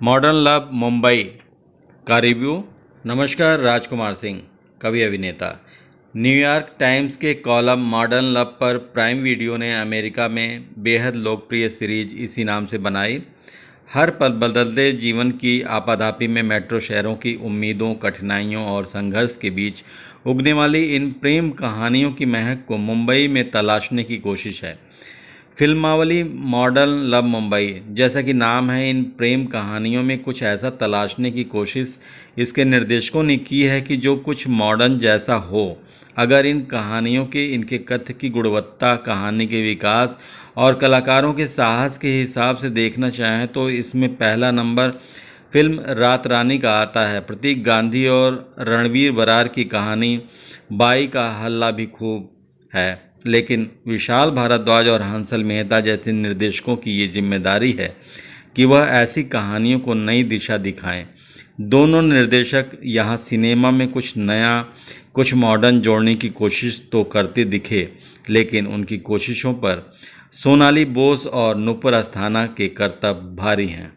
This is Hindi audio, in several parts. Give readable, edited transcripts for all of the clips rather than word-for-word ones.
मॉडर्न लव मुंबई का रिव्यू। नमस्कार, राजकुमार सिंह, कवि अभिनेता। न्यूयॉर्क टाइम्स के कॉलम मॉडर्न लव पर प्राइम वीडियो ने अमेरिका में बेहद लोकप्रिय सीरीज इसी नाम से बनाई। हर पल बदलते जीवन की आपाधापी में मेट्रो शहरों की उम्मीदों, कठिनाइयों और संघर्ष के बीच उगने वाली इन प्रेम कहानियों की महक को मुंबई में तलाशने की कोशिश है। फिल्मावली मॉडर्न लव मुंबई, जैसा कि नाम है, इन प्रेम कहानियों में कुछ ऐसा तलाशने की कोशिश इसके निर्देशकों ने की है कि जो कुछ मॉडर्न जैसा हो। अगर इन कहानियों के, इनके कथ्य की गुणवत्ता, कहानी के विकास और कलाकारों के साहस के हिसाब से देखना चाहें तो इसमें पहला नंबर फिल्म रात रानी का आता है। प्रतीक गांधी और रणवीर बरार की कहानी बाई का हल्ला भी खूब है, लेकिन विशाल भारद्वाज और हंसल मेहता जैसे निर्देशकों की ये जिम्मेदारी है कि वह ऐसी कहानियों को नई दिशा दिखाएं। दोनों निर्देशक यहाँ सिनेमा में कुछ नया, कुछ मॉडर्न जोड़ने की कोशिश तो करते दिखे, लेकिन उनकी कोशिशों पर सोनाली बोस और नुपुर अस्थाना के करतब भारी हैं।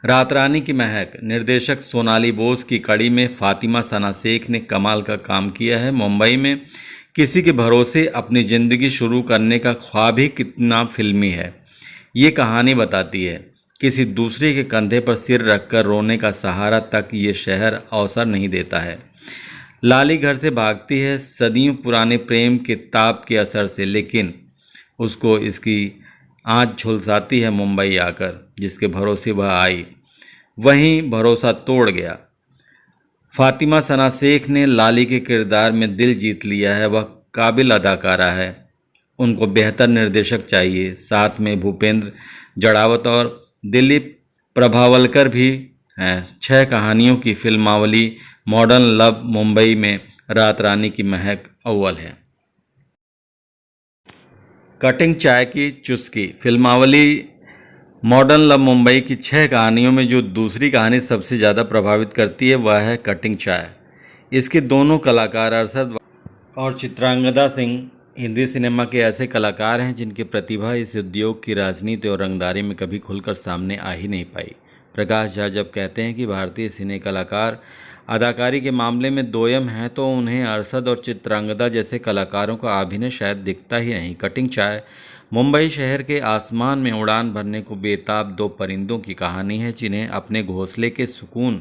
रात रानी की महक, निर्देशक सोनाली बोस की कड़ी में फातिमा सना शेख ने कमाल का काम किया है। मुंबई में किसी के भरोसे अपनी ज़िंदगी शुरू करने का ख्वाब ही कितना फिल्मी है। ये कहानी बताती है किसी दूसरे के कंधे पर सिर रखकर रोने का सहारा तक ये शहर अवसर नहीं देता है। लाली घर से भागती है सदियों पुराने प्रेम के ताप के असर से, लेकिन उसको इसकी आँच झुलसाती है मुंबई आकर, जिसके भरोसे वह आई वहीं भरोसा तोड़ गया। फातिमा सना शेख ने लाली के किरदार में दिल जीत लिया है। वह काबिल अदाकारा है, उनको बेहतर निर्देशक चाहिए। साथ में भूपेंद्र जड़ावत और दिलीप प्रभावलकर भी हैं। 6 कहानियों की फिल्मावली मॉडर्न लव मुंबई में रात रानी की महक अव्वल है। कटिंग चाय की चुस्की, फिल्मावली मॉडर्न लव मुंबई की 6 कहानियों में जो दूसरी कहानी सबसे ज़्यादा प्रभावित करती है वह है कटिंग चाय। इसके दोनों कलाकार अरशद और चित्रांगदा सिंह हिंदी सिनेमा के ऐसे कलाकार हैं जिनकी प्रतिभा इस उद्योग की राजनीति और रंगदारी में कभी खुलकर सामने आ ही नहीं पाई। प्रकाश झा जब कहते हैं कि भारतीय सिने कलाकार अदाकारी के मामले में दोयम हैं, तो उन्हें अरशद और चित्रांगदा जैसे कलाकारों का अभिनय शायद दिखता ही नहीं। कटिंग चाय मुंबई शहर के आसमान में उड़ान भरने को बेताब 2 परिंदों की कहानी है जिन्हें अपने घोंसले के सुकून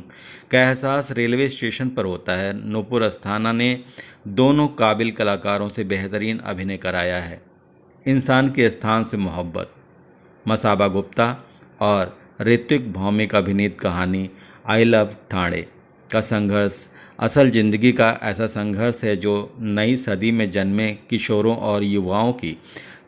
का एहसास रेलवे स्टेशन पर होता है। नुपुर अस्थाना ने दोनों काबिल कलाकारों से बेहतरीन अभिनय कराया है। इंसान के स्थान से मोहब्बत, मसाबा गुप्ता और ऋत्विक भौमिक अभिनीत कहानी आई लव ठाणे का संघर्ष असल ज़िंदगी का ऐसा संघर्ष है जो नई सदी में जन्मे किशोरों और युवाओं की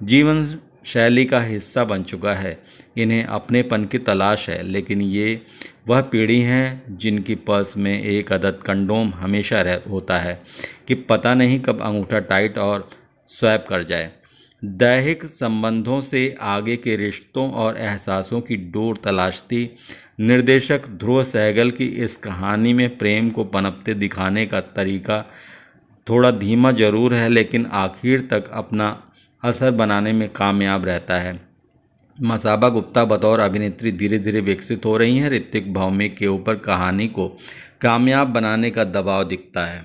जीवन शैली का हिस्सा बन चुका है। इन्हें अपनेपन की तलाश है, लेकिन ये वह पीढ़ी हैं जिनकी पर्स में एक अदद कंडोम हमेशा होता है कि पता नहीं कब अंगूठा टाइट और स्वैप कर जाए। दैहिक संबंधों से आगे के रिश्तों और एहसासों की डोर तलाशती निर्देशक ध्रुव सहगल की इस कहानी में प्रेम को पनपते दिखाने का तरीका थोड़ा धीमा जरूर है, लेकिन आखिर तक अपना असर बनाने में कामयाब रहता है। मसाबा गुप्ता बतौर अभिनेत्री धीरे धीरे विकसित हो रही हैं। ऋत्विक भौमिक के ऊपर कहानी को कामयाब बनाने का दबाव दिखता है।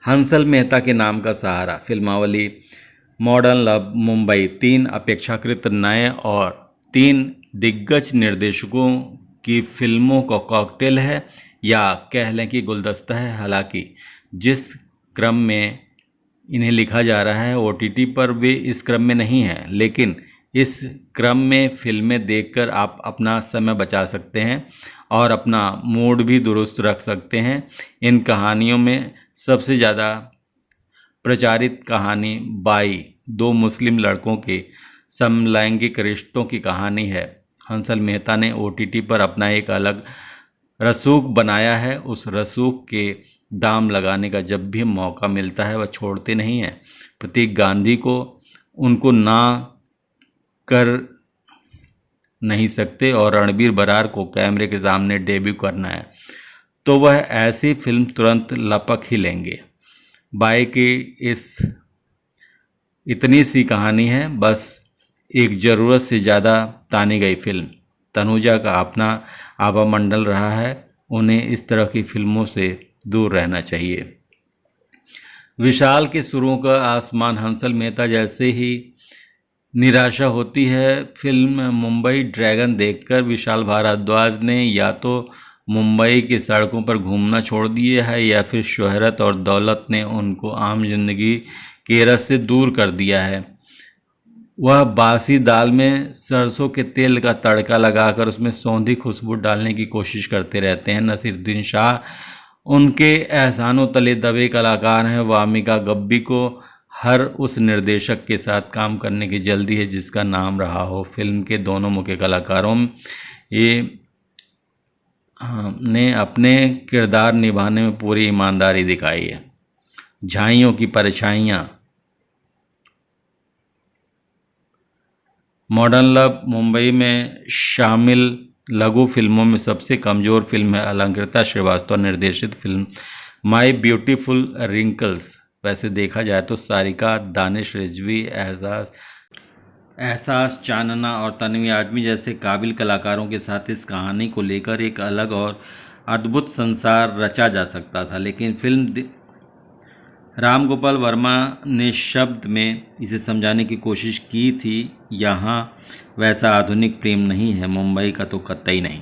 हंसल मेहता के नाम का सहारा, फिल्मावली मॉडर्न लव मुंबई 3 अपेक्षाकृत नए और 3 दिग्गज निर्देशकों की फिल्मों का कॉकटेल है, या कह लें कि गुलदस्ता है। हालांकि जिस क्रम में इन्हें लिखा जा रहा है OTT पर वे इस क्रम में नहीं हैं, लेकिन इस क्रम में फिल्में देखकर आप अपना समय बचा सकते हैं और अपना मूड भी दुरुस्त रख सकते हैं। इन कहानियों में सबसे ज़्यादा प्रचारित कहानी बाई 2 मुस्लिम लड़कों के समलैंगिक रिश्तों की कहानी है। हंसल मेहता ने OTT पर अपना एक अलग रसूख बनाया है। उस रसूख के दाम लगाने का जब भी मौका मिलता है वह छोड़ते नहीं हैं। प्रतीक गांधी को उनको ना कर नहीं सकते और रणबीर बरार को कैमरे के सामने डेब्यू करना है तो वह ऐसी फिल्म तुरंत लपक ही लेंगे। बाई की इतनी सी कहानी है, बस एक ज़रूरत से ज़्यादा तानी गई फिल्म। तनुजा का अपना आवामंडल रहा है, उन्हें इस तरह की फिल्मों से दूर रहना चाहिए। विशाल के सुरों का आसमान हंसल मेहता जैसे ही निराशा होती है। फिल्म मुंबई ड्रैगन देखकर विशाल भारद्वाज ने या तो मुंबई की सड़कों पर घूमना छोड़ दिया है या फिर शोहरत और दौलत ने उनको आम जिंदगी के रस से दूर कर दिया है। वह बासी दाल में सरसों के तेल का तड़का लगाकर उसमें सौंधी खुशबू डालने की कोशिश करते रहते हैं। नसीरुद्दीन शाह उनके एहसानों तले दबे कलाकार हैं। वामिका गब्बी को हर उस निर्देशक के साथ काम करने की जल्दी है जिसका नाम रहा हो। फिल्म के दोनों मुख्य कलाकारों ने अपने किरदार निभाने में पूरी ईमानदारी दिखाई है। झाइयों की परछाइयाँ मॉडर्न लव मुंबई में शामिल लघु फिल्मों में सबसे कमज़ोर फिल्म है अलंकृता श्रीवास्तव निर्देशित फिल्म माई ब्यूटीफुल रिंकल्स। वैसे देखा जाए तो सारिका, दानिश रिजवी, एहसास चानना और तन्वी आजमी जैसे काबिल कलाकारों के साथ इस कहानी को लेकर एक अलग और अद्भुत संसार रचा जा सकता था, लेकिन फिल्म राम गोपाल वर्मा ने शब्द में इसे समझाने की कोशिश की थी। यहाँ वैसा आधुनिक प्रेम नहीं है, मुंबई का तो कतई नहीं।